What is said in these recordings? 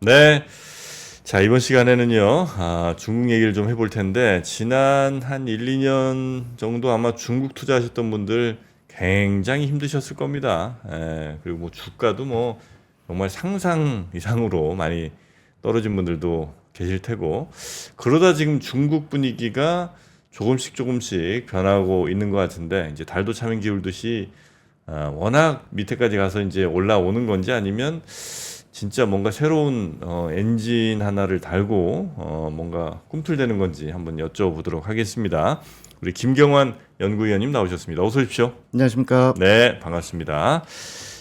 네. 자, 이번 시간에는요, 중국 얘기를 좀 해볼 텐데, 지난 한 1, 2년 정도 아마 중국 투자하셨던 분들 굉장히 힘드셨을 겁니다. 그리고 뭐 주가도 뭐 정말 상상 이상으로 많이 떨어진 분들도 계실 테고, 그러다 지금 중국 분위기가 조금씩 변하고 있는 것 같은데, 이제 달도 차면 기울듯이, 워낙 밑에까지 가서 이제 올라오는 건지 아니면 진짜 뭔가 새로운 엔진 하나를 달고 뭔가 꿈틀대는 건지 한번 여쭤보도록 하겠습니다. 우리 김경환 연구위원님 나오셨습니다. 어서 오십시오. 안녕하십니까. 네, 반갑습니다.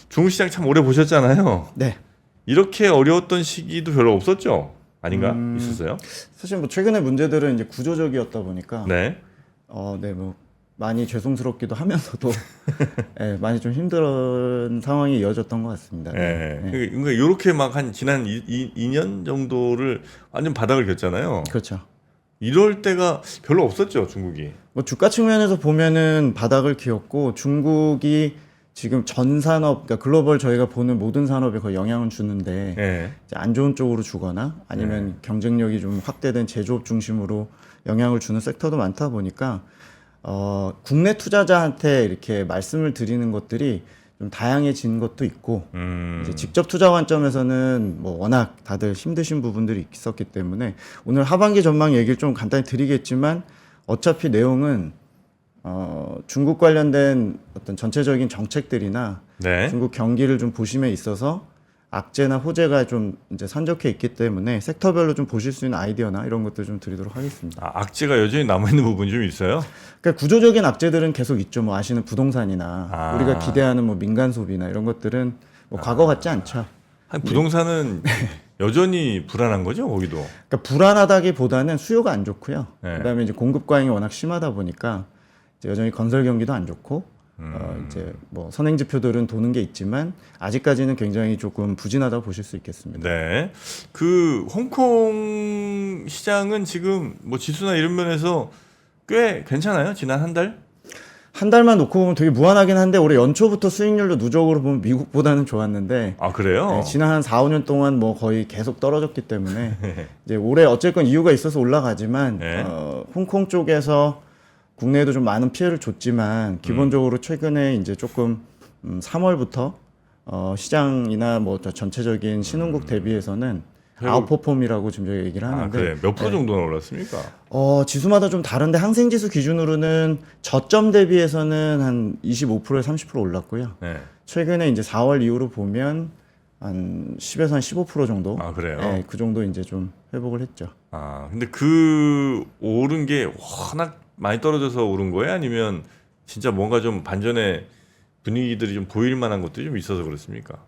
중국 시장 참 오래 보셨잖아요. 네. 이렇게 어려웠던 시기도 별로 없었죠? 아닌가? 있었어요? 사실 뭐 최근의 문제들은 이제 구조적이었다 보니까 네. 네, 뭐 많이 죄송스럽기도 하면서도 네, 많이 좀 힘든 상황이 이어졌던 것 같습니다. 네. 네. 그러니까 이렇게 막 한 지난 2년 정도를 완전 바닥을 겼잖아요. 그렇죠. 이럴 때가 별로 없었죠, 중국이. 뭐 주가 측면에서 보면은 바닥을 기었고 중국이 지금 전 산업, 그러니까 글로벌 저희가 보는 모든 산업에 거의 영향을 주는데 네. 이제 안 좋은 쪽으로 주거나 아니면 경쟁력이 좀 확대된 제조업 중심으로 영향을 주는 섹터도 많다 보니까 국내 투자자한테 이렇게 말씀을 드리는 것들이 좀 다양해진 것도 있고 이제 직접 투자 관점에서는 뭐 워낙 다들 힘드신 부분들이 있었기 때문에 오늘 하반기 전망 얘기를 좀 간단히 드리겠지만 어차피 내용은 중국 관련된 어떤 전체적인 정책들이나 네. 중국 경기를 좀 보심에 있어서 악재나 호재가 좀 이제 산적해 있기 때문에 섹터별로 좀 보실 수 있는 아이디어나 이런 것들 좀 드리도록 하겠습니다. 악재가 여전히 남아있는 부분이 좀 있어요? 그러니까 구조적인 악재들은 계속 있죠. 뭐 아시는 부동산이나 우리가 기대하는 뭐 민간 소비나 이런 것들은 뭐 과거 같지 않죠. 부동산은 여전히 불안한 거죠, 거기도? 그러니까 불안하다기보다는 수요가 안 좋고요. 네. 그다음에 이제 공급 과잉이 워낙 심하다 보니까 이제 여전히 건설 경기도 안 좋고 이제 뭐 선행 지표들은 도는 게 있지만 아직까지는 굉장히 조금 부진하다고 보실 수 있겠습니다. 네. 그 홍콩 시장은 지금 뭐 지수나 이런 면에서 꽤 괜찮아요? 지난 한 달? 한 달만 놓고 보면 되게 무한하긴 한데 올해 연초부터 수익률도 누적으로 보면 미국보다는 좋았는데 아, 그래요? 네, 지난 한 4, 5년 동안 뭐 거의 계속 떨어졌기 때문에 이제 올해 어쨌건 이유가 있어서 올라가지만 네. 홍콩 쪽에서 국내에도 좀 많은 피해를 줬지만 기본적으로 최근에 이제 조금 3월부터 시장이나 뭐 전체적인 신흥국 대비해서는 아웃퍼폼이라고 지금 저희 얘기를 하는데 그래. 몇 프로 정도나 올랐습니까? 지수마다 좀 다른데 항생지수 기준으로는 저점 대비해서는 한 25%에 30% 올랐고요. 네. 최근에 이제 4월 이후로 보면 한 10에서 한 15% 정도. 아, 그래요? 네, 그 정도 이제 좀 회복을 했죠. 근데 그 오른 게 워낙 많이 떨어져서 오른 거예요? 아니면 진짜 뭔가 좀 반전의 분위기들이 좀 보일 만한 것들이 좀 있어서 그렇습니까?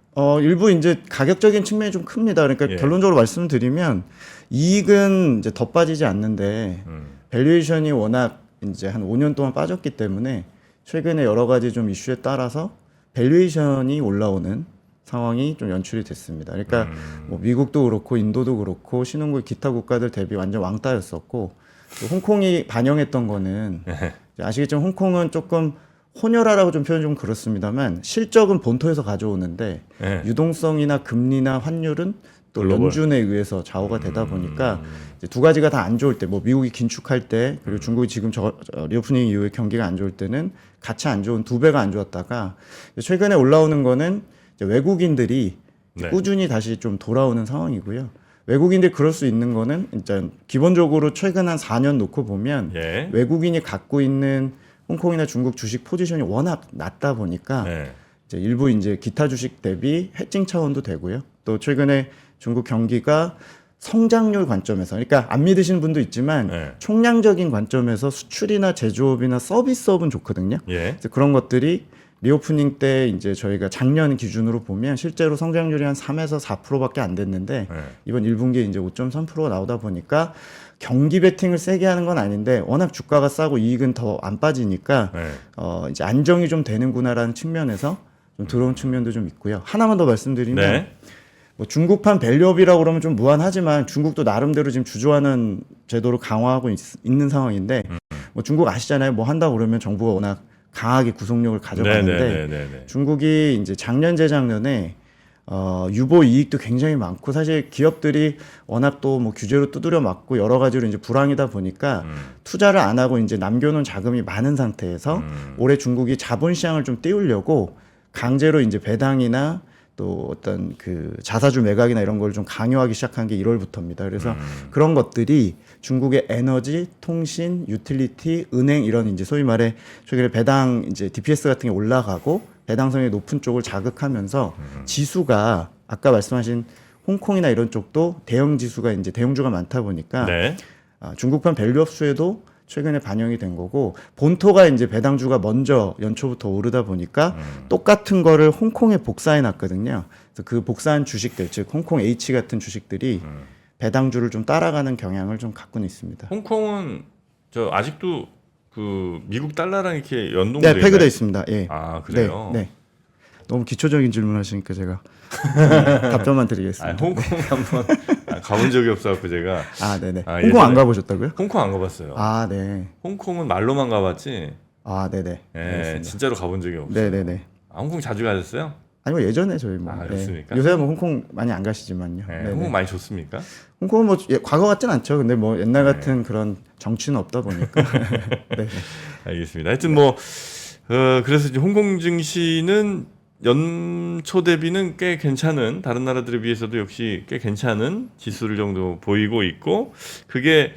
일부 이제 가격적인 측면이 좀 큽니다. 그러니까 예. 결론적으로 말씀드리면 이익은 이제 더 빠지지 않는데 밸류에이션이 워낙 이제 한 5년 동안 빠졌기 때문에 최근에 여러 가지 좀 이슈에 따라서 밸류에이션이 올라오는 상황이 좀 연출이 됐습니다. 그러니까 뭐 미국도 그렇고 인도도 그렇고 신흥국 기타 국가들 대비 완전 왕따였었고 또 홍콩이 반영했던 거는 아시겠지만 홍콩은 조금 혼혈화라고 좀 표현 좀 그렇습니다만 실적은 본토에서 가져오는데 네. 유동성이나 금리나 환율은 또 글로벌. 연준에 의해서 좌우가 되다 보니까 이제 두 가지가 다 안 좋을 때, 뭐 미국이 긴축할 때 그리고 중국이 지금 리오프닝 이후에 경기가 안 좋을 때는 같이 안 좋은 두 배가 안 좋았다가 최근에 올라오는 거는 이제 외국인들이 네. 꾸준히 다시 좀 돌아오는 상황이고요. 외국인들이 그럴 수 있는 거는 진짜 기본적으로 최근 한 4년 놓고 보면 예. 외국인이 갖고 있는 홍콩이나 중국 주식 포지션이 워낙 낮다 보니까 네. 이제 일부 이제 기타 주식 대비 해칭 차원도 되고요. 또 최근에 중국 경기가 성장률 관점에서, 그러니까 안 믿으시는 분도 있지만 네. 총량적인 관점에서 수출이나 제조업이나 서비스업은 좋거든요. 예. 그래서 그런 것들이 리오프닝 때 이제 저희가 작년 기준으로 보면 실제로 성장률이 한 3에서 4%밖에 안 됐는데 네. 이번 1분기에 이제 5.3%가 나오다 보니까 경기 베팅을 세게 하는 건 아닌데 워낙 주가가 싸고 이익은 더 안 빠지니까 네. 이제 안정이 좀 되는구나라는 측면에서 좀 들어온 측면도 좀 있고요. 하나만 더 말씀드리면 네. 뭐 중국판 밸류업이라고 그러면 좀 무한하지만 중국도 나름대로 지금 주주환원 제도를 강화하고 있는 상황인데 뭐 중국 아시잖아요. 뭐 한다고 그러면 정부가 워낙 강하게 구속력을 가져가는데 네. 중국이 이제 작년 재작년에 유보 이익도 굉장히 많고 사실 기업들이 워낙 또 뭐 규제로 두드려 맞고 여러 가지로 이제 불황이다 보니까 투자를 안 하고 이제 남겨놓은 자금이 많은 상태에서 올해 중국이 자본시장을 좀 띄우려고 강제로 이제 배당이나 또 어떤 그 자사주 매각이나 이런 걸 좀 강요하기 시작한 게 1월부터입니다. 그래서 그런 것들이 중국의 에너지, 통신, 유틸리티, 은행 이런 이제 소위 말해 최근에 배당 이제 DPS 같은 게 올라가고 배당성이 높은 쪽을 자극하면서 지수가 아까 말씀하신 홍콩이나 이런 쪽도 대형 지수가 이제 대형주가 많다 보니까 네. 중국판 밸류업수에도 최근에 반영이 된 거고 본토가 이제 배당주가 먼저 연초부터 오르다 보니까 똑같은 거를 홍콩에 복사해 놨거든요. 그래서 그 복사한 주식들 즉 홍콩 H 같은 주식들이 배당주를 좀 따라가는 경향을 좀 갖고는 있습니다. 홍콩은 저 아직도 그 미국 달러랑 이렇게 연동돼 네, 있나요? 페그돼 있습니다. 예. 아, 그래요? 네, 네. 너무 기초적인 질문하시니까 제가 답변만 드리겠습니다. 홍콩 한번 가본 적이 없어갖고 제가. 네네. 아, 홍콩 안 예전에- 가보셨다고요? 홍콩 안 가봤어요. 네. 홍콩은 말로만 가봤지. 네네. 예, 알겠습니다. 진짜로 가본 적이 없어요. 네네네. 홍콩 자주 가셨어요? 아니 뭐 예전에 저희 뭐 그렇습니까? 요새 뭐 홍콩 많이 안 가시지만요. 네, 네네. 홍콩 많이 좋습니까? 홍콩은 뭐 과거 같진 않죠. 근데 뭐 옛날 같은 그런 정치는 없다 보니까. 네. 알겠습니다. 하여튼 뭐 그래서 이제 홍콩 증시는 연초 대비는 꽤 괜찮은 다른 나라들에 비해서도 역시 꽤 괜찮은 지수를 정도 보이고 있고 그게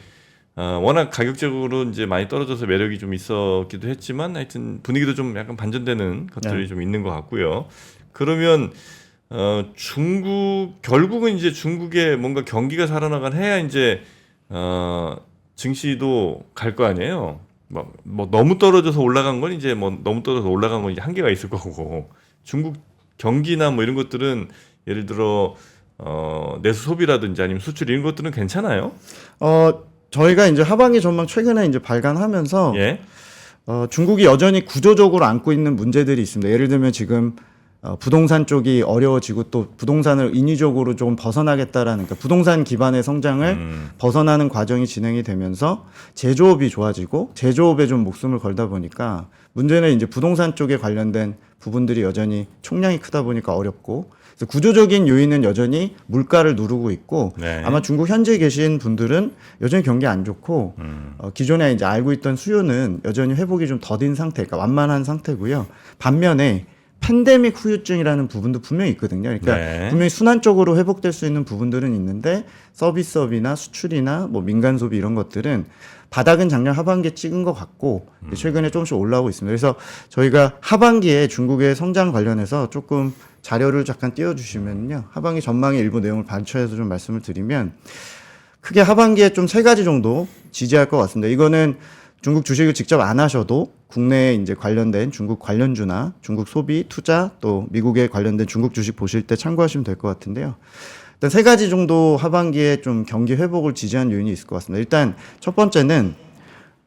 워낙 가격적으로 이제 많이 떨어져서 매력이 좀 있었기도 했지만 하여튼 분위기도 좀 약간 반전되는 것들이 네. 좀 있는 것 같고요. 그러면 중국 결국은 이제 중국의 뭔가 경기가 살아나간 해야 이제 증시도 갈 거 아니에요. 뭐 너무 떨어져서 올라간 건 이제 뭐 너무 떨어져서 올라간 건 이제 한계가 있을 거고 중국 경기나 뭐 이런 것들은 예를 들어 내수 소비라든지 아니면 수출 이런 것들은 괜찮아요? 저희가 이제 하반기 전망 최근에 이제 발간하면서 예. 중국이 여전히 구조적으로 안고 있는 문제들이 있습니다. 예를 들면 지금 부동산 쪽이 어려워지고 또 부동산을 인위적으로 좀 벗어나겠다라는 그러니까 부동산 기반의 성장을 벗어나는 과정이 진행이 되면서 제조업이 좋아지고 제조업에 좀 목숨을 걸다 보니까 문제는 이제 부동산 쪽에 관련된 부분들이 여전히 총량이 크다 보니까 어렵고 그래서 구조적인 요인은 여전히 물가를 누르고 있고 네. 아마 중국 현지에 계신 분들은 여전히 경기 안 좋고 기존에 이제 알고 있던 수요는 여전히 회복이 좀 더딘 상태, 그러니까 완만한 상태고요. 반면에 팬데믹 후유증이라는 부분도 분명히 있거든요. 그러니까 네. 분명히 순환적으로 회복될 수 있는 부분들은 있는데 서비스업이나 수출이나 뭐 민간 소비 이런 것들은 바닥은 작년 하반기에 찍은 것 같고 최근에 조금씩 올라오고 있습니다. 그래서 저희가 하반기에 중국의 성장 관련해서 조금 자료를 잠깐 띄워주시면요. 하반기 전망의 일부 내용을 반추해서 좀 말씀을 드리면 크게 하반기에 좀 세 가지 정도 지지할 것 같습니다. 이거는 중국 주식을 직접 안 하셔도 국내에 이제 관련된 중국 관련주나 중국 소비, 투자 또 미국에 관련된 중국 주식 보실 때 참고하시면 될 것 같은데요. 일단 세 가지 정도 하반기에 좀 경기 회복을 지지한 요인이 있을 것 같습니다. 일단 첫 번째는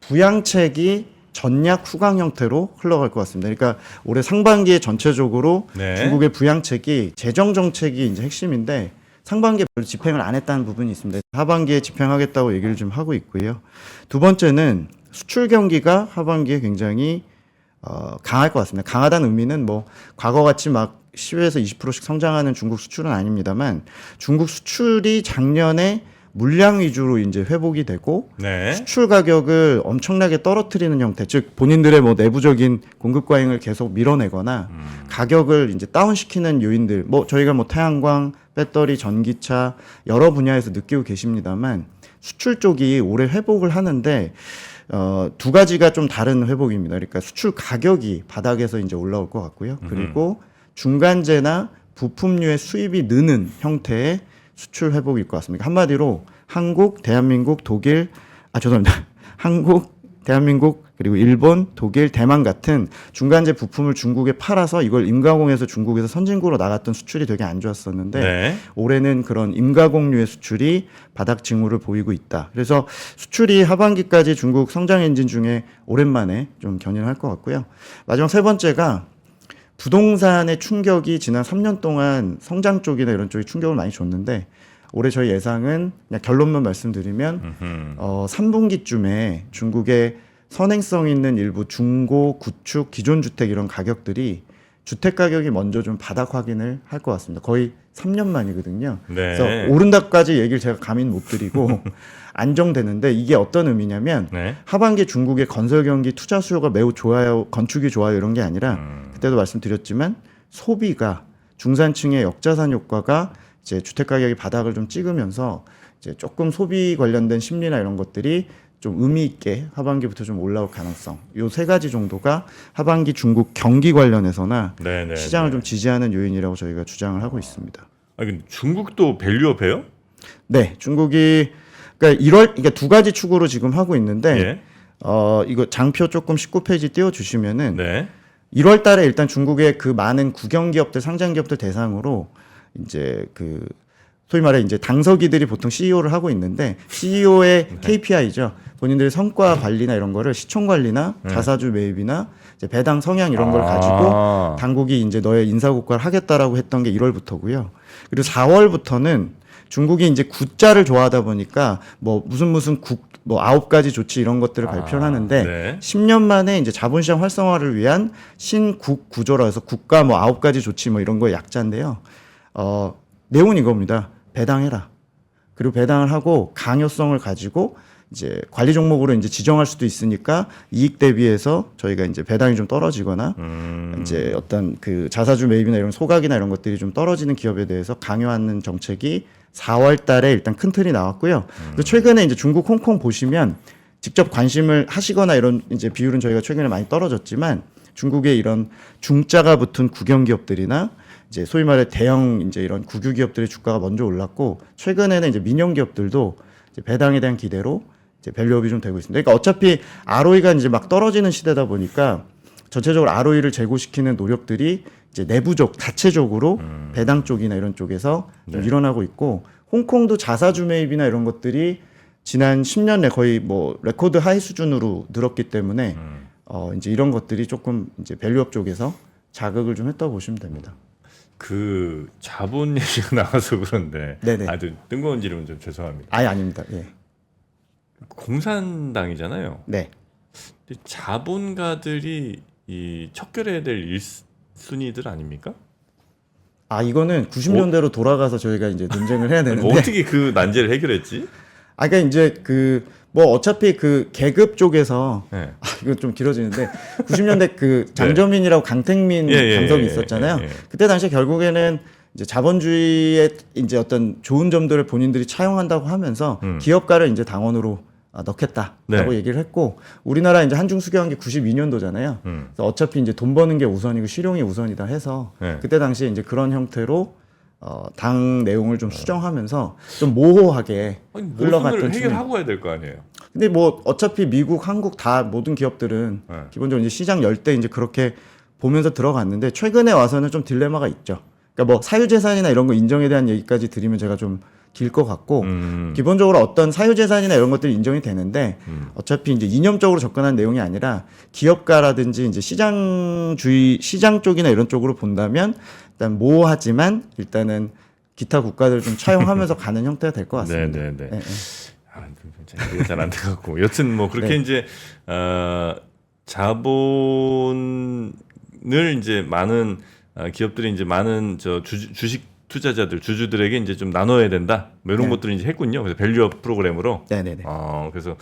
부양책이 전략 후강 형태로 흘러갈 것 같습니다. 그러니까 올해 상반기에 전체적으로 네. 중국의 부양책이 재정 정책이 이제 핵심인데 상반기에 별로 집행을 안 했다는 부분이 있습니다. 하반기에 집행하겠다고 얘기를 좀 하고 있고요. 두 번째는 수출 경기가 하반기에 굉장히 강할 것 같습니다. 강하다는 의미는 뭐 과거같이 막 10에서 20%씩 성장하는 중국 수출은 아닙니다만 중국 수출이 작년에 물량 위주로 이제 회복이 되고 네. 수출 가격을 엄청나게 떨어뜨리는 형태, 즉 본인들의 뭐 내부적인 공급 과잉을 계속 밀어내거나 가격을 이제 다운시키는 요인들, 뭐 저희가 뭐 태양광, 배터리, 전기차 여러 분야에서 느끼고 계십니다만 수출 쪽이 올해 회복을 하는데 두 가지가 좀 다른 회복입니다. 그러니까 수출 가격이 바닥에서 이제 올라올 것 같고요. 그리고 중간재나 부품류의 수입이 느는 형태의 수출 회복일 것 같습니다. 한마디로 한국, 대한민국, 독일, 죄송합니다. 한국, 대한민국, 그리고 일본, 독일, 대만 같은 중간재 부품을 중국에 팔아서 이걸 임가공해서 중국에서 선진국으로 나갔던 수출이 되게 안 좋았었는데 네. 올해는 그런 임가공류의 수출이 바닥 징후를 보이고 있다. 그래서 수출이 하반기까지 중국 성장 엔진 중에 오랜만에 좀 견인할 것 같고요. 마지막 세 번째가 부동산의 충격이 지난 3년 동안 성장 쪽이나 이런 쪽에 충격을 많이 줬는데 올해 저희 예상은 그냥 결론만 말씀드리면 3분기쯤에 중국의 선행성 있는 일부 중고, 구축, 기존 주택 이런 가격들이 주택 가격이 먼저 좀 바닥 확인을 할 것 같습니다. 거의 3년 만이거든요. 네. 그래서 오른다까지 얘기를 제가 감히는 못 드리고 안정되는데 이게 어떤 의미냐면 네. 하반기 중국의 건설 경기 투자 수요가 매우 좋아요, 건축이 좋아요 이런 게 아니라 그때도 말씀드렸지만 소비가 중산층의 역자산 효과가 이제 주택 가격이 바닥을 좀 찍으면서 이제 조금 소비 관련된 심리나 이런 것들이 좀 의미 있게 하반기부터 좀 올라올 가능성. 요 세 가지 정도가 하반기 중국 경기 관련해서나 네네. 시장을 좀 지지하는 요인이라고 저희가 주장을 하고 있습니다. 아, 근데 중국도 밸류업해요? 네, 중국이 그러니까 그러니까 두 가지 축으로 지금 하고 있는데 예. 이거 장표 조금 19페이지 띄워 주시면은 네. 1월 달에 일단 중국의 그 많은 국영 기업들, 상장 기업들 대상으로 이제 그 소위 말해 이제 당서기들이 보통 CEO를 하고 있는데 CEO의 KPI죠. 본인들의 성과 관리나 이런 거를 시총 관리나 자사주 매입이나 이제 배당 성향 이런 걸 가지고 당국이 이제 너의 인사 고과를 하겠다라고 했던 게 1월부터고요. 그리고 4월부터는 중국이 이제 구자를 좋아하다 보니까 뭐 무슨 뭐 9가지 조치 이런 것들을 발표를 하는데 네. 10년 만에 이제 자본시장 활성화를 위한 신국 구조라 해서 국가 뭐 9가지 조치 뭐 이런 거의 약자인데요. 내용은 이겁니다. 배당해라. 그리고 배당을 하고 강요성을 가지고 이제 관리 종목으로 이제 지정할 수도 있으니까 이익 대비해서 저희가 이제 배당이 좀 떨어지거나 이제 어떤 그 자사주 매입이나 이런 소각이나 이런 것들이 좀 떨어지는 기업에 대해서 강요하는 정책이 4월 달에 일단 큰 틀이 나왔고요. 그리고 최근에 이제 중국 홍콩 보시면 직접 관심을 하시거나 이런 이제 비율은 저희가 최근에 많이 떨어졌지만 중국의 이런 중자가 붙은 국영 기업들이나 이제 소위 말해 대형 이제 이런 국유 기업들의 주가가 먼저 올랐고 최근에는 이제 민영 기업들도 이제 배당에 대한 기대로 이제 밸류업이 좀 되고 있습니다. 그러니까 어차피 ROE가 이제 막 떨어지는 시대다 보니까 전체적으로 ROE를 제고시키는 노력들이 이제 내부적 자체적으로 배당 쪽이나 이런 쪽에서 좀 일어나고 있고 홍콩도 자사주 매입이나 이런 것들이 지난 10년 내 거의 뭐 레코드 하이 수준으로 늘었기 때문에 이제 이런 것들이 조금 이제 밸류업 쪽에서 자극을 좀 했다고 보시면 됩니다. 그 자본 얘기가 나와서 그런데 네네. 아주 뜬금없는 질문 좀 죄송합니다. 아예 아닙니다. 예. 공산당이잖아요. 네. 근데 자본가들이 이 척결해야 될 1순위들 아닙니까? 아 이거는 90년대로 돌아가서 저희가 이제 논쟁을 해야 되는데 어떻게 그 난제를 해결했지? 아 그러니까 이제 그 뭐 어차피 그 계급 쪽에서 네. 이거 좀 길어지는데 90년대 그 장저민이라고 강택민 강석이 있었잖아요. 그때 당시에 결국에는 이제 자본주의의 이제 어떤 좋은 점들을 본인들이 차용한다고 하면서 기업가를 이제 당원으로 넣겠다라고 얘기를 했고 우리나라 이제 한중 수교한 게 92년도잖아요. 그래서 어차피 이제 돈 버는 게 우선이고 실용이 우선이다 해서 그때 당시에 이제 그런 형태로 당 내용을 좀 수정하면서 좀 모호하게 흘러갔던 모순을 해결하고 해야 될 거 아니에요. 근데 뭐 어차피 미국, 한국 다 모든 기업들은 기본적으로 이제 시장 열 때 이제 그렇게 보면서 들어갔는데 최근에 와서는 좀 딜레마가 있죠. 그러니까 뭐 사유재산이나 이런 거 인정에 대한 얘기까지 드리면 제가 좀 길 것 같고 기본적으로 어떤 사유재산이나 이런 것들이 인정이 되는데 어차피 이제 이념적으로 접근한 내용이 아니라 기업가라든지 이제 시장주의, 시장 쪽이나 이런 쪽으로 본다면 일단 모호하지만 일단은 기타 국가들 좀 차용하면서 가는 형태가 될 것 같습니다. 네네네. 아, 이해가 잘 안 돼갖고 여튼 뭐 그렇게 이제 자본을 이제 많은 기업들이 이제 많은 주식 투자자들 주주들에게 이제 좀 나눠야 된다. 뭐 이런 것들을 이제 했군요. 그래서 밸류업 프로그램으로. 네네네. 그래서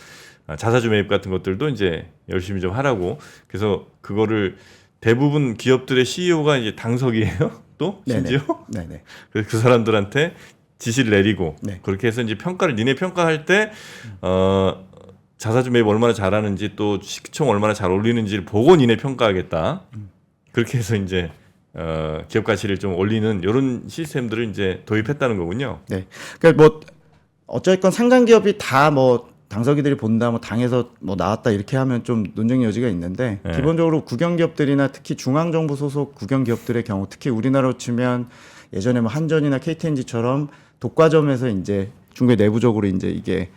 자사주 매입 같은 것들도 이제 열심히 좀 하라고. 그래서 그거를 대부분 기업들의 CEO가 이제 당석이에요. 또 심지어. 네네. 그래서 그 사람들한테 지시를 내리고 네. 그렇게 해서 이제 평가를 니네 평가할 때 자사주 매입 얼마나 잘하는지 또 시총 얼마나 잘 올리는지를 보고 니네 평가하겠다. 그렇게 해서 이제 기업 가치를 좀 올리는 이런 시스템들을 이제 도입했다는 거군요. 네. 그러니까 뭐 어쨌건 상장 기업이 다 뭐 당서기들이 본다, 뭐 당에서 뭐 나왔다 이렇게 하면 좀 논쟁 여지가 있는데 기본적으로 국영 기업들이나 특히 중앙정부 소속 국영 기업들의 경우, 특히 우리나라로 치면 예전에 뭐 한전이나 KTNG처럼 독과점에서 이제 중국의 내부적으로 이제 이게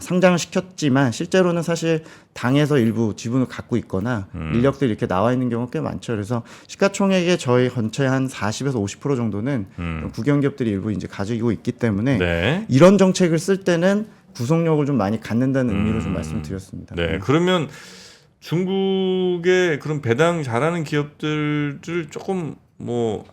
상장을 시켰지만 실제로는 사실 당에서 일부 지분을 갖고 있거나 인력들이 이렇게 나와 있는 경우가 꽤 많죠. 그래서 시가총액의 저희 전체 한 40에서 50% 정도는 국영기업들이 일부 이제 가지고 있기 때문에 이런 정책을 쓸 때는 구속력을 좀 많이 갖는다는 의미로 좀 말씀을 드렸습니다. 네, 그러면 중국의 그런 배당 잘하는 기업들을 조금 뭐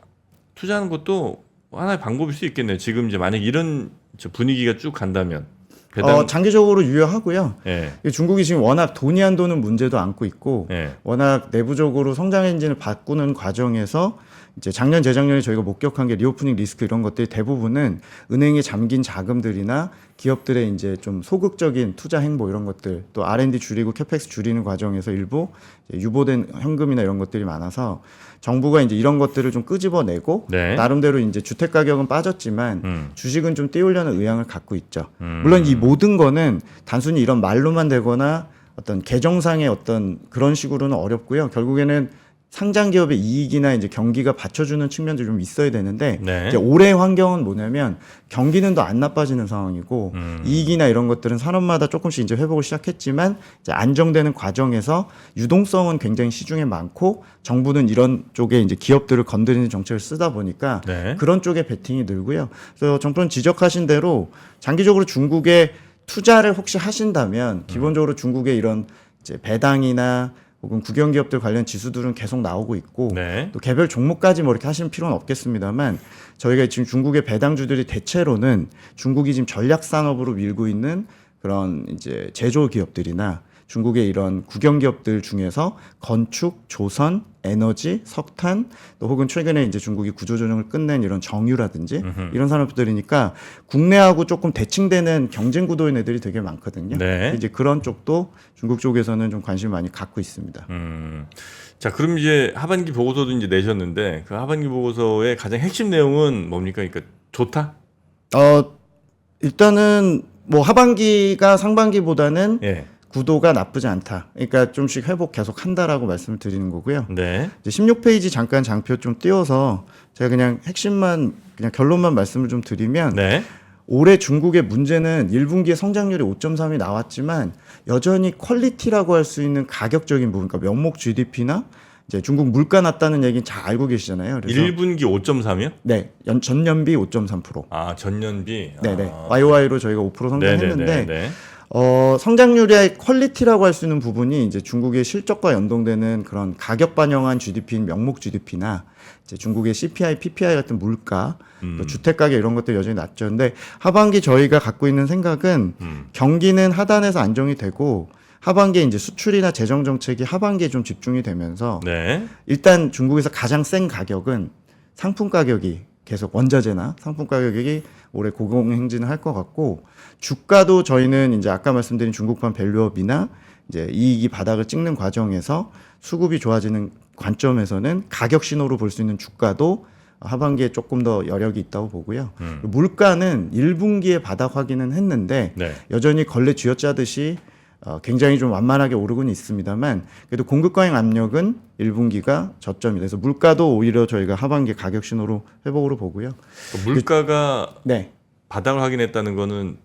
투자하는 것도 하나의 방법일 수 있겠네요. 지금 이제 만약 이런 분위기가 쭉 간다면 배당 장기적으로 유효하고요. 예. 중국이 지금 워낙 돈이 안 도는 문제도 안고 있고 예. 워낙 내부적으로 성장 엔진을 바꾸는 과정에서 이제 작년 재작년에 저희가 목격한 게 리오프닝 리스크 이런 것들이 대부분은 은행에 잠긴 자금들이나 기업들의 이제 좀 소극적인 투자 행보 이런 것들 또 R&D 줄이고 캐펙스 줄이는 과정에서 일부 이제 유보된 현금이나 이런 것들이 많아서 정부가 이제 이런 것들을 좀 끄집어내고 네. 나름대로 이제 주택 가격은 빠졌지만 주식은 좀 띄우려는 의향을 갖고 있죠. 물론 이 모든 거는 단순히 이런 말로만 되거나 어떤 개정상의 어떤 그런 식으로는 어렵고요. 결국에는 상장 기업의 이익이나 이제 경기가 받쳐주는 측면도 좀 있어야 되는데 네. 이제 올해 환경은 뭐냐면 경기는 더 안 나빠지는 상황이고 이익이나 이런 것들은 산업마다 조금씩 이제 회복을 시작했지만 이제 안정되는 과정에서 유동성은 굉장히 시중에 많고 정부는 이런 쪽에 이제 기업들을 건드리는 정책을 쓰다 보니까 네. 그런 쪽에 베팅이 늘고요. 그래서 정부는 지적하신 대로 장기적으로 중국에 투자를 혹시 하신다면 기본적으로 중국의 이런 이제 배당이나 혹은 국영기업들 관련 지수들은 계속 나오고 있고 네. 또 개별 종목까지 뭐 이렇게 하시는 필요는 없겠습니다만 저희가 지금 중국의 배당주들이 대체로는 중국이 지금 전략 산업으로 밀고 있는 그런 이제 제조 기업들이나 중국의 이런 국영기업들 중에서 건축, 조선, 에너지, 석탄, 또 혹은 최근에 이제 중국이 구조조정을 끝낸 이런 정유라든지 이런 산업들이니까 국내하고 조금 대칭되는 경쟁 구도인 애들이 되게 많거든요. 네. 이제 그런 쪽도 중국 쪽에서는 좀 관심을 많이 갖고 있습니다. 자, 그럼 이제 하반기 보고서도 이제 내셨는데 그 하반기 보고서의 가장 핵심 내용은 뭡니까? 그러니까 좋다? 일단은 뭐 하반기가 상반기보다는 예. 구도가 나쁘지 않다. 그러니까 좀씩 회복 계속 한다라고 말씀을 드리는 거고요. 네. 이제 16페이지 잠깐 장표 좀 띄워서 제가 그냥 핵심만 그냥 결론만 말씀을 좀 드리면 네. 올해 중국의 문제는 1분기에 성장률이 5.3이 나왔지만 여전히 퀄리티라고 할 수 있는 가격적인 부분, 그러니까 명목 GDP나 이제 중국 물가 낮다는 얘기는 잘 알고 계시잖아요. 그래서 1분기 5.3이요? 네, 전년비 5.3%. 아, 전년비. 네네. 아. YOY로 저희가 5% 성장했는데 네네네. 성장률의 퀄리티라고 할 수 있는 부분이 이제 중국의 실적과 연동되는 그런 가격 반영한 GDP인 명목 GDP나 이제 중국의 CPI, PPI 같은 물가, 또 주택 가격 이런 것들 여전히 낮죠. 근데 하반기 저희가 갖고 있는 생각은 경기는 하단에서 안정이 되고 하반기에 이제 수출이나 재정 정책이 하반기에 좀 집중이 되면서 네. 일단 중국에서 가장 센 가격은 상품 가격이 계속 원자재나 상품 가격이 올해 고공행진을 할 것 같고 주가도 저희는 이제 아까 말씀드린 중국판 밸류업이나 이제 이익이 바닥을 찍는 과정에서 수급이 좋아지는 관점에서는 가격 신호로 볼 수 있는 주가도 하반기에 조금 더 여력이 있다고 보고요. 물가는 1분기에 바닥 확인은 했는데 네. 여전히 걸레 쥐어짜듯이 굉장히 좀 완만하게 오르고는 있습니다만 그래도 공급 과잉 압력은 1분기가 저점이 돼서 물가도 오히려 저희가 하반기 가격 신호로 회복으로 보고요. 그 물가가 네. 바닥을 확인했다는 거는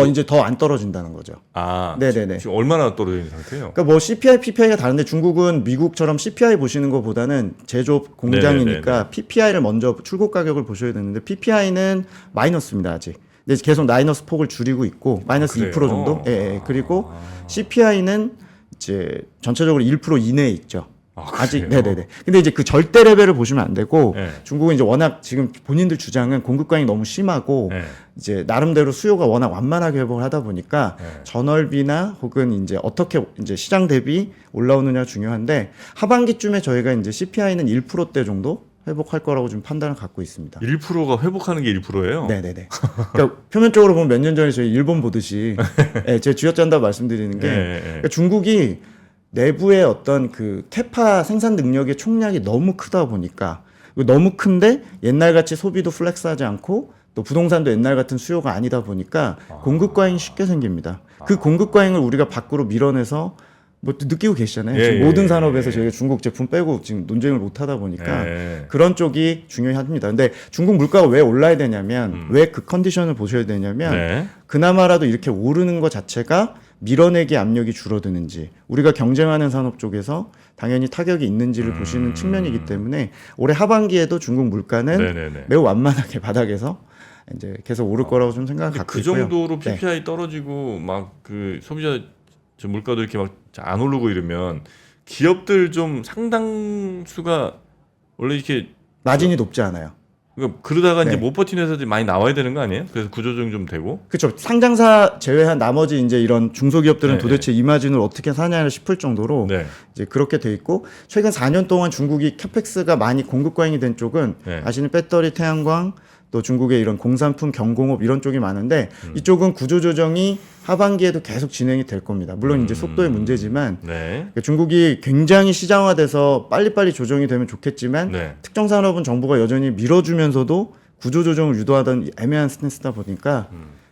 이제 더 안 떨어진다는 거죠. 아, 네네네. 지금 얼마나 떨어진 상태예요? 그러니까 뭐 CPI, PPI가 다른데 중국은 미국처럼 CPI 보시는 것보다는 제조업 공장이니까 네네네네. PPI를 먼저 출고 가격을 보셔야 되는데 PPI는 마이너스입니다 아직. 근데 계속 마이너스 폭을 줄이고 있고 마이너스 그래요? 2% 정도. 예. 그리고 CPI는 이제 전체적으로 1% 이내에 있죠. 아직 그래요? 네네네. 근데 이제 그 절대 레벨을 보시면 안 되고 네. 중국은 이제 워낙 지금 본인들 주장은 공급 과잉이 너무 심하고 네. 이제 나름대로 수요가 워낙 완만하게 회복을 하다 보니까 네. 전월비나 혹은 이제 어떻게 이제 시장 대비 올라오느냐 중요한데 하반기쯤에 저희가 이제 CPI는 1%대 정도 회복할 거라고 좀 판단을 갖고 있습니다. 1%가 회복하는 게 1%예요? 네네네. 그러니까 표면적으로 보면 몇 년 전에 저희 일본 보듯이 예, 제가 쥐어짠다 말씀드리는 게 그러니까 중국이 내부의 어떤 그 캐파 생산 능력의 총량이 너무 크다 보니까 너무 큰데 옛날같이 소비도 플렉스하지 않고 또 부동산도 옛날 같은 수요가 아니다 보니까 공급 과잉이 쉽게 생깁니다. 그 공급 과잉을 우리가 밖으로 밀어내서 뭐 느끼고 계시잖아요. 지금 모든 산업에서 저희가 중국 제품 빼고 지금 논쟁을 못 하다 보니까 그런 쪽이 중요합니다. 근데 중국 물가가 왜 올라야 되냐면 왜 그 컨디션을 보셔야 되냐면 네. 그나마라도 이렇게 오르는 것 자체가 밀어내기 압력이 줄어드는지 우리가 경쟁하는 산업 쪽에서 당연히 타격이 있는지를 보시는 측면이기 때문에 올해 하반기에도 중국 물가는 네네네. 매우 완만하게 바닥에서 이제 계속 오를 거라고 좀 생각을 갖고 그 있고요. 정도로 네. PPI 떨어지고 막 그 소비자 좀 물가도 이렇게 막 안 오르고 이러면 기업들 좀 상당수가 원래 이렇게 마진이 높지 않아요. 그러다가 이제 네. 못 버티는 회사들이 많이 나와야 되는 거 아니에요? 그래서 구조조정 좀 되고. 그렇죠. 상장사 제외한 나머지 이제 이런 중소기업들은 네, 도대체 이 마진을 어떻게 사냐 싶을 정도로 네. 이제 그렇게 돼 있고, 최근 4년 동안 중국이 캐펙스가 많이 공급 과잉이 된 쪽은 네. 아시는 배터리, 태양광, 또 중국의 이런 공산품, 경공업 이런 쪽이 많은데 이쪽은 구조조정이 하반기에도 계속 진행이 될 겁니다. 물론 이제 속도의 문제지만 네. 그러니까 중국이 굉장히 시장화돼서 빨리빨리 조정이 되면 좋겠지만 네. 특정 산업은 정부가 여전히 밀어주면서도 구조조정을 유도하던 애매한 스탠스다 보니까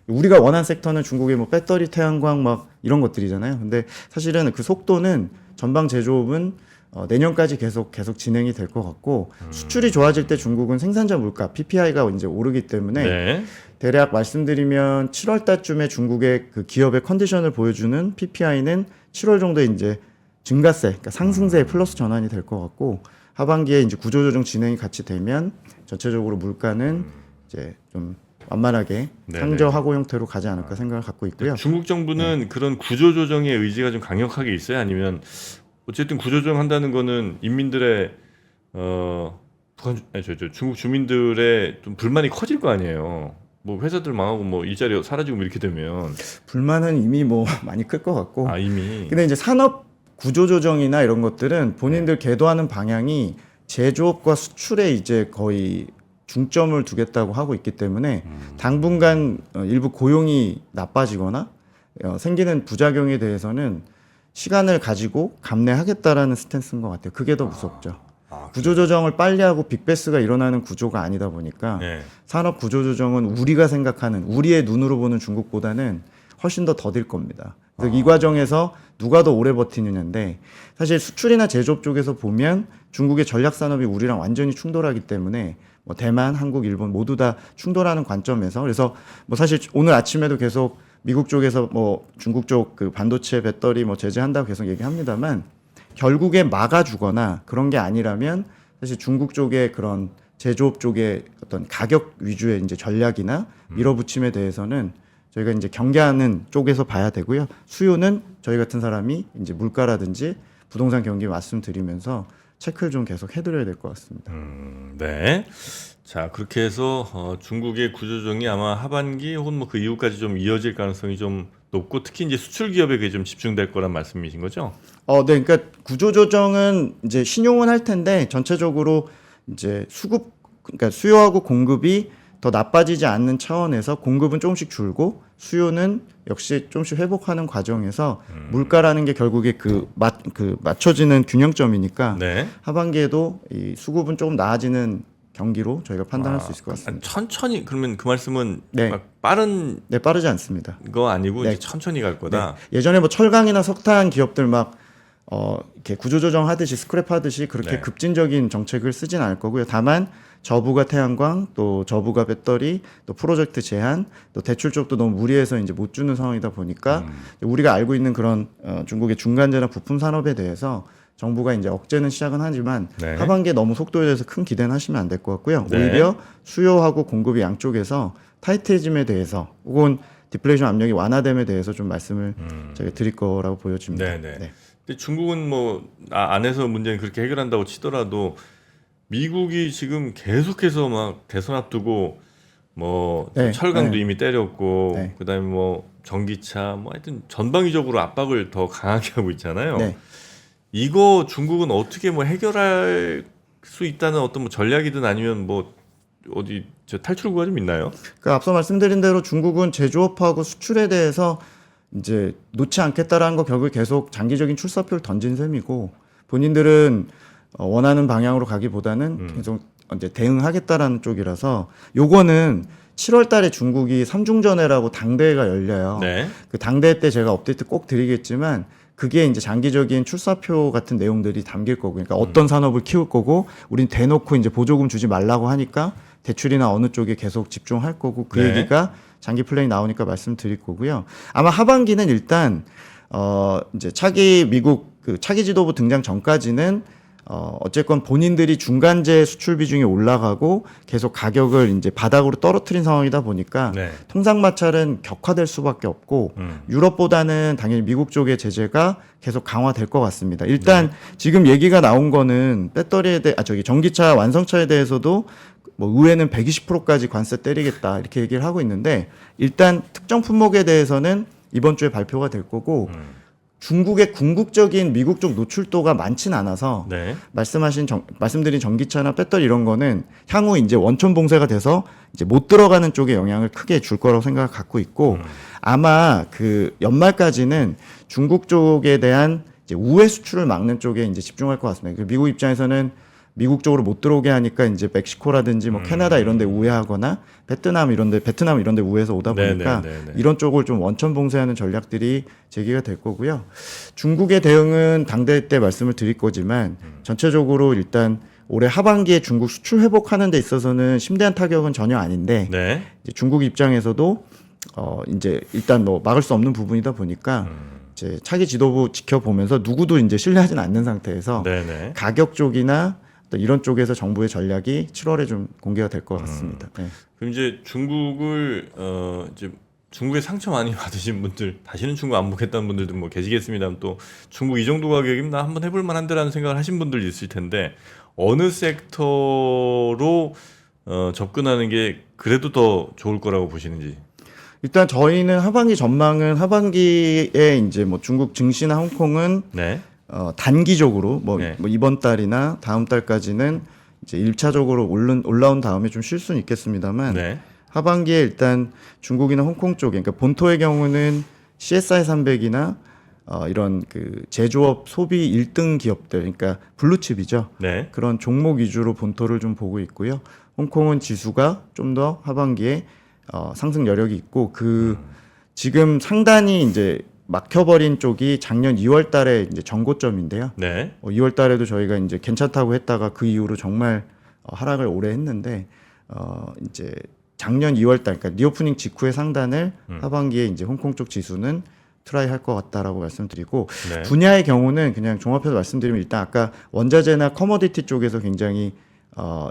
우리가 원하는 섹터는 중국의 뭐 배터리, 태양광 막 이런 것들이잖아요. 근데 사실은 그 속도는 전방 제조업은 내년까지 계속 진행이 될 것 같고, 수출이 좋아질 때 중국은 생산자 물가 PPI가 이제 오르기 때문에 네. 대략 말씀드리면 7월 달쯤에 중국의 그 기업의 컨디션을 보여주는 PPI는 7월 정도에 이제 증가세, 그러니까 상승세의 플러스 전환이 될 것 같고, 하반기에 이제 구조조정 진행이 같이 되면 전체적으로 물가는 이제 좀 완만하게 네네. 상저 하고 형태로 가지 않을까 생각을 갖고 있고요. 중국 정부는 그런 구조조정의 의지가 좀 강력하게 있어요? 아니면 어쨌든 구조조정 한다는 거는 인민들의 중국 주민들의 좀 불만이 커질 거 아니에요. 뭐 회사들 망하고 뭐 일자리 사라지고 뭐 이렇게 되면 불만은 이미 뭐 많이 클 것 같고, 이미 근데 이제 산업 구조조정이나 이런 것들은 본인들 계도하는 방향이 제조업과 수출에 이제 거의 중점을 두겠다고 하고 있기 때문에 당분간 일부 고용이 나빠지거나 생기는 부작용에 대해서는 시간을 가지고 감내하겠다라는 스탠스인 것 같아요. 그게 더 무섭죠. 구조조정을 빨리 하고 빅베스가 일어나는 구조가 아니다 보니까 네. 산업 구조조정은 우리가 생각하는, 우리의 눈으로 보는 중국보다는 훨씬 더 더딜 겁니다. 그래서 이 과정에서 누가 더 오래 버티느냐인데, 사실 수출이나 제조업 쪽에서 보면 중국의 전략 산업이 우리랑 완전히 충돌하기 때문에 뭐 대만, 한국, 일본 모두 다 충돌하는 관점에서, 그래서 뭐 사실 오늘 아침에도 계속 미국 쪽에서 뭐 중국 쪽 그 반도체, 배터리 뭐 제재한다고 계속 얘기합니다만, 결국에 막아주거나 그런 게 아니라면 사실 중국 쪽의 그런 제조업 쪽의 어떤 가격 위주의 이제 전략이나 밀어붙임에 대해서는 저희가 이제 경계하는 쪽에서 봐야 되고요. 수요는 저희 같은 사람이 이제 물가라든지 부동산 경기 말씀드리면서 체크를 좀 계속 해드려야 될 것 같습니다. 네. 자, 그렇게 해서 중국의 구조조정이 아마 하반기 혹은 뭐 그 이후까지 좀 이어질 가능성이 좀 높고, 특히 이제 수출 기업에 그게 좀 집중될 거란 말씀이신 거죠? 네, 그러니까 구조조정은 이제 신용은 할 텐데 전체적으로 이제 그러니까 수요하고 공급이 더 나빠지지 않는 차원에서 공급은 조금씩 줄고 수요는 역시 조금씩 회복하는 과정에서 물가라는 게 결국에 맞춰지는 균형점이니까 네. 하반기에도 이 수급은 조금 나아지는 경기로 저희가 판단할 수 있을 것 같습니다. 천천히, 그러면 그 말씀은 네. 막 빠른 네, 빠르지 않습니다. 거 아니고 네. 이제 천천히 갈 거다. 네. 예전에 뭐 철강이나 석탄 기업들 막 이렇게 구조조정 하듯이 스크랩 하듯이 그렇게 네. 급진적인 정책을 쓰진 않을 거고요. 다만 저부가 태양광, 또 저부가 배터리, 또 프로젝트 제한, 또 대출 쪽도 너무 무리해서 이제 못 주는 상황이다 보니까 우리가 알고 있는 그런 중국의 중간재나 부품 산업에 대해서 정부가 이제 억제는 시작은 하지만 네. 하반기에 너무 속도에 대해서 큰 기대는 하시면 안 될 것 같고요. 네. 오히려 수요하고 공급이 양쪽에서 타이트해짐에 대해서 혹은 디플레이션 압력이 완화됨에 대해서 좀 말씀을 제가 드릴 거라고 보여집니다. 네네. 근데 중국은 뭐 안에서 문제는 그렇게 해결한다고 치더라도 미국이 지금 계속해서 막 대선 앞두고 뭐 네, 철강도 네. 이미 때렸고 네. 그다음에 뭐 전기차 뭐 하여튼 전방위적으로 압박을 더 강하게 하고 있잖아요. 네. 이거 중국은 어떻게 뭐 해결할 수 있다는 어떤 뭐 전략이든 아니면 뭐 어디 탈출구가 좀 있나요? 그 앞서 말씀드린 대로 중국은 제조업하고 수출에 대해서 이제 놓지 않겠다라는 거 결국 계속 장기적인 출사표를 던진 셈이고, 본인들은 원하는 방향으로 가기보다는 계속 이제 대응하겠다라는 쪽이라서, 요거는 7월 달에 중국이 삼중전회라고 당대회가 열려요. 네. 그 당대회 때 제가 업데이트 꼭 드리겠지만 그게 이제 장기적인 출사표 같은 내용들이 담길 거고, 그러니까 어떤 산업을 키울 거고, 우린 대놓고 이제 보조금 주지 말라고 하니까 대출이나 어느 쪽에 계속 집중할 거고, 그 네. 얘기가 장기 플랜이 나오니까 말씀드릴 거고요. 아마 하반기는 일단 이제 미국 차기 지도부 등장 전까지는 어쨌건 본인들이 중간재 수출 비중이 올라가고 계속 가격을 이제 바닥으로 떨어뜨린 상황이다 보니까 네. 통상 마찰은 격화될 수밖에 없고 유럽보다는 당연히 미국 쪽의 제재가 계속 강화될 것 같습니다. 일단 지금 얘기가 나온 거는 배터리에 전기차 완성차에 대해서도 뭐 의회는 120%까지 관세 때리겠다 이렇게 얘기를 하고 있는데 일단 특정 품목에 대해서는 이번 주에 발표가 될 거고 중국의 궁극적인 미국 쪽 노출도가 많진 않아서 네. 말씀드린 전기차나 배터리 이런 거는 향후 이제 원천 봉쇄가 돼서 이제 못 들어가는 쪽에 영향을 크게 줄 거라고 생각을 갖고 있고 아마 그 연말까지는 중국 쪽에 대한 이제 우회 수출을 막는 쪽에 이제 집중할 것 같습니다. 미국 입장에서는 미국 쪽으로 못 들어오게 하니까 이제 멕시코라든지 뭐 캐나다 이런 데 우회하거나 베트남 이런 데 우회해서 오다 보니까 이런 쪽을 좀 원천 봉쇄하는 전략들이 제기가 될 거고요. 중국의 대응은 당대 때 말씀을 드릴 거지만 전체적으로 일단 올해 하반기에 중국 수출 회복하는 데 있어서는 심대한 타격은 전혀 아닌데 네. 이제 중국 입장에서도 이제 일단 뭐 막을 수 없는 부분이다 보니까 이제 차기 지도부 지켜보면서 누구도 이제 신뢰하진 않는 상태에서 네네. 가격 쪽이나 이런 쪽에서 정부의 전략이 7월에 좀 공개가 될 것 같습니다. 네. 그럼 이제 중국을 이제 중국에 상처 많이 받으신 분들 다시는 중국 안 보겠다는 분들도 뭐 계시겠습니다만 또 중국 이 정도 가격이면 나 한번 해볼 만한데라는 생각을 하신 분들 있을 텐데 어느 섹터로 접근하는 게 그래도 더 좋을 거라고 보시는지. 일단 저희는 하반기 전망은 하반기에 이제 뭐 중국 증시나 홍콩은 네. 단기적으로 뭐 네. 이번 달이나 다음 달까지는 이제 1차적으로 올라온 다음에 좀 쉴 수는 있겠습니다만 네. 하반기에 일단 중국이나 홍콩 쪽에 그러니까 본토의 경우는 CSI 300이나 이런 그 제조업 소비 1등 기업들 그러니까 블루칩이죠. 네. 그런 종목 위주로 본토를 좀 보고 있고요. 홍콩은 지수가 좀 더 하반기에 상승 여력이 있고 지금 상단이 이제 막혀버린 쪽이 작년 2월 달에 이제 전고점인데요. 네. 2월 달에도 저희가 이제 괜찮다고 했다가 그 이후로 정말 하락을 오래 했는데 이제 작년 2월 달, 그러니까 리오프닝 직후의 상단을 하반기에 이제 홍콩 쪽 지수는 트라이 할 것 같다라고 말씀드리고 네. 분야의 경우는 그냥 종합해서 말씀드리면 일단 아까 원자재나 커머디티 쪽에서 굉장히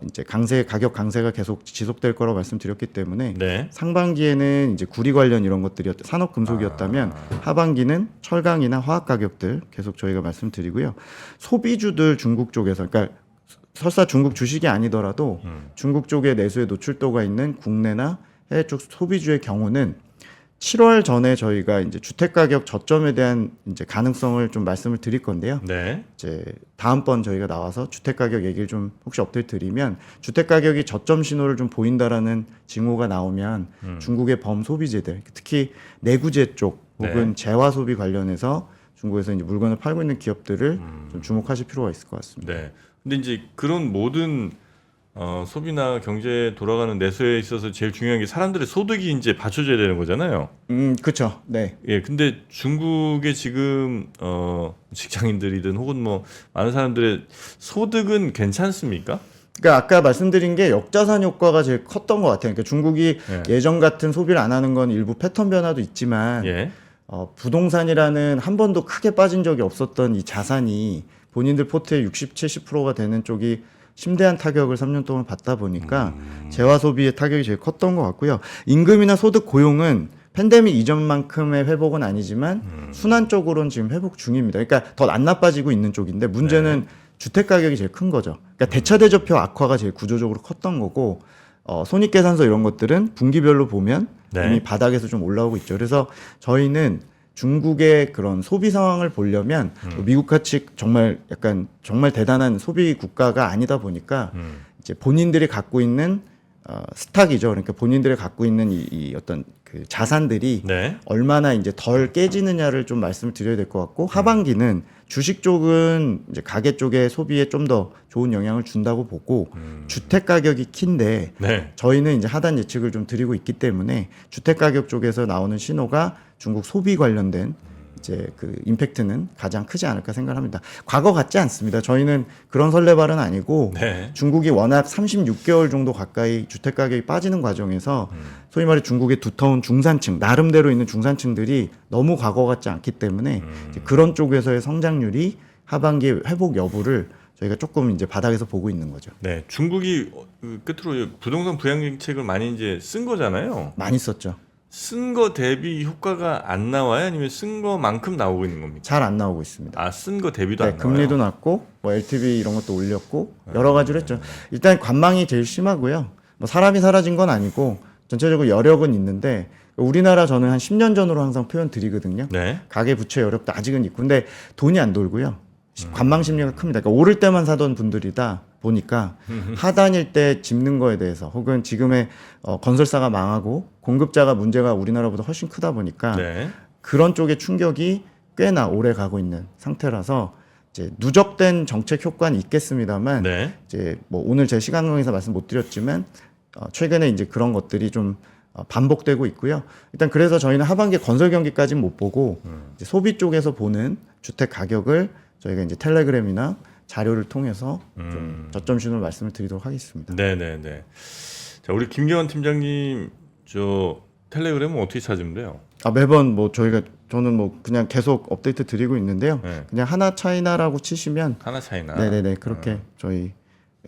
이제 가격 강세가 계속 지속될 거라고 말씀드렸기 때문에 네. 상반기에는 이제 구리 관련 이런 것들이 산업 금속이었다면 하반기는 철강이나 화학 가격들 계속 저희가 말씀드리고요. 소비주들 중국 쪽에서 그러니까 설사 중국 주식이 아니더라도 중국 쪽에 내수에 노출도가 있는 국내나 해외 쪽 소비주의 경우는 7월 전에 저희가 이제 주택 가격 저점에 대한 이제 가능성을 좀 말씀을 드릴 건데요. 네. 이제 다음번 저희가 나와서 주택 가격 얘기를 좀 혹시 업데이트 드리면 주택 가격이 저점 신호를 좀 보인다라는 징후가 나오면 중국의 범소비재들 특히 내구재 쪽 혹은 네. 재화 소비 관련해서 중국에서 이제 물건을 팔고 있는 기업들을 좀 주목하실 필요가 있을 것 같습니다. 네. 근데 이제 그런 모든 소비나 경제에 돌아가는 내수에 있어서 제일 중요한 게 사람들의 소득이 이제 받쳐줘야 되는 거잖아요. 그렇죠. 네. 예, 근데 중국의 지금 직장인들이든 혹은 뭐 많은 사람들의 소득은 괜찮습니까? 그러니까 아까 말씀드린 게 역자산 효과가 제일 컸던 것 같아요. 그러니까 중국이 예. 예전 같은 소비를 안 하는 건 일부 패턴 변화도 있지만 예. 부동산이라는 한 번도 크게 빠진 적이 없었던 이 자산이 본인들 포트의 60, 70%가 되는 쪽이 심대한 타격을 3년 동안 받다 보니까 재화 소비의 타격이 제일 컸던 것 같고요. 임금이나 소득 고용은 팬데믹 이전만큼의 회복은 아니지만 순환적으로는 지금 회복 중입니다. 그러니까 더 안 나빠지고 있는 쪽인데 문제는 주택 가격이 제일 큰 거죠. 그러니까 대차대조표 악화가 제일 구조적으로 컸던 거고 손익계산서 이런 것들은 분기별로 보면 네. 이미 바닥에서 좀 올라오고 있죠. 그래서 저희는 중국의 그런 소비 상황을 보려면 미국같이 정말 약간 정말 대단한 소비 국가가 아니다 보니까 이제 본인들이 갖고 있는 스탁이죠. 그러니까 본인들이 갖고 있는 이 어떤 그 자산들이 네. 얼마나 이제 덜 깨지느냐를 좀 말씀을 드려야 될 것 같고 하반기는 주식 쪽은 이제 가계 쪽에 소비에 좀 더 좋은 영향을 준다고 보고 주택 가격이 키인데 네. 저희는 이제 하단 예측을 좀 드리고 있기 때문에 주택 가격 쪽에서 나오는 신호가 중국 소비 관련된 이제 그 임팩트는 가장 크지 않을까 생각합니다. 과거 같지 않습니다. 저희는 그런 설레발은 아니고 네. 중국이 워낙 36개월 정도 가까이 주택 가격이 빠지는 과정에서 소위 말해 중국의 두터운 중산층 나름대로 있는 중산층들이 너무 과거 같지 않기 때문에 이제 그런 쪽에서의 성장률이 하반기 회복 여부를 저희가 조금 이제 바닥에서 보고 있는 거죠. 네, 중국이 끝으로 부동산 부양 정책을 많이 이제 쓴 거잖아요. 많이 썼죠. 쓴 거 대비 효과가 안 나와요? 아니면 쓴 거만큼 나오고 있는 겁니까? 잘 안 나오고 있습니다. 아, 쓴 거 대비도 네, 안 나와요? 금리도 낮고 뭐 LTV 이런 것도 올렸고 여러 가지로 했죠. 일단 관망이 제일 심하고요. 뭐 사람이 사라진 건 아니고 전체적으로 여력은 있는데 우리나라 저는 한 10년 전으로 항상 표현 드리거든요. 네. 가계 부채 여력도 아직은 있고 근데 돈이 안 돌고요. 관망 심리가 큽니다. 그러니까 오를 때만 사던 분들이다 보니까 하단일 때 짚는 거에 대해서 혹은 지금의 건설사가 망하고 공급자가 문제가 우리나라보다 훨씬 크다 보니까 네. 그런 쪽의 충격이 꽤나 오래 가고 있는 상태라서 이제 누적된 정책 효과는 있겠습니다만 네. 이제 뭐 오늘 제 시간관계에서 말씀 못 드렸지만 최근에 이제 그런 것들이 좀 반복되고 있고요. 일단 그래서 저희는 하반기 건설 경기까지는 못 보고 이제 소비 쪽에서 보는 주택 가격을 저희가 이제 텔레그램이나 자료를 통해서 좀 저점 신호를 말씀을 드리도록 하겠습니다. 네네네. 자, 우리 김경환 팀장님 저 텔레그램은 어떻게 찾으면 돼요? 매번 뭐 저는 뭐 그냥 계속 업데이트 드리고 있는데요. 네. 그냥 하나 차이나라고 치시면 하나 차이나. 네네네 그렇게 저희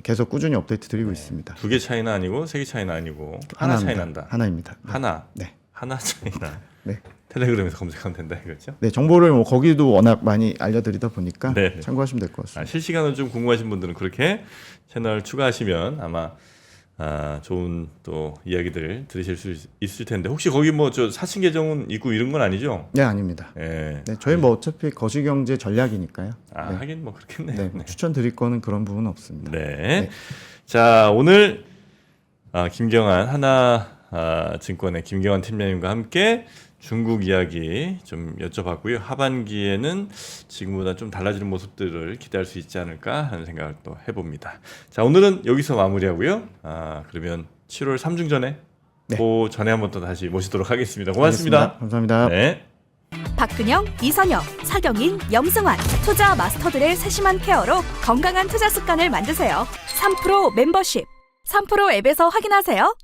계속 꾸준히 업데이트 드리고 있습니다. 두 개 차이나 아니고 세 개 차이나 아니고 하나 차이 난다. 하나입니다. 하나. 네. 하나 차이나. 네. 텔레그램에서 검색하면 된다 이거죠? 네, 정보를 뭐 거기도 워낙 많이 알려드리다 보니까 네. 참고하시면 될 것 같습니다. 실시간으로 좀 궁금하신 분들은 그렇게 채널 추가하시면 아마 좋은 또 이야기들 들으실 수 있을 텐데 혹시 거기 뭐 저 사칭 계정은 있고 이런 건 아니죠? 네, 아닙니다. 예. 네, 저희 뭐 어차피 거시경제 전략이니까요. 네. 하긴 뭐 그렇겠네요. 네, 뭐 추천드릴 거는 그런 부분은 없습니다. 네. 자, 오늘 김경환 하나증권의 김경환 팀장님과 함께 중국 이야기 좀 여쭤봤고요. 하반기에는 지금보다 좀 달라지는 모습들을 기대할 수 있지 않을까 하는 생각을 또 해봅니다. 자, 오늘은 여기서 마무리하고요. 그러면 7월 3중전에 네. 그 전에 한번 또 다시 모시도록 하겠습니다. 고맙습니다. 알겠습니다. 감사합니다. 네. 박근영, 이선영, 서경인, 염승환 투자 마스터들의 세심한 케어로 건강한 투자 습관을 만드세요. 3프로 멤버십 3프로 앱에서 확인하세요.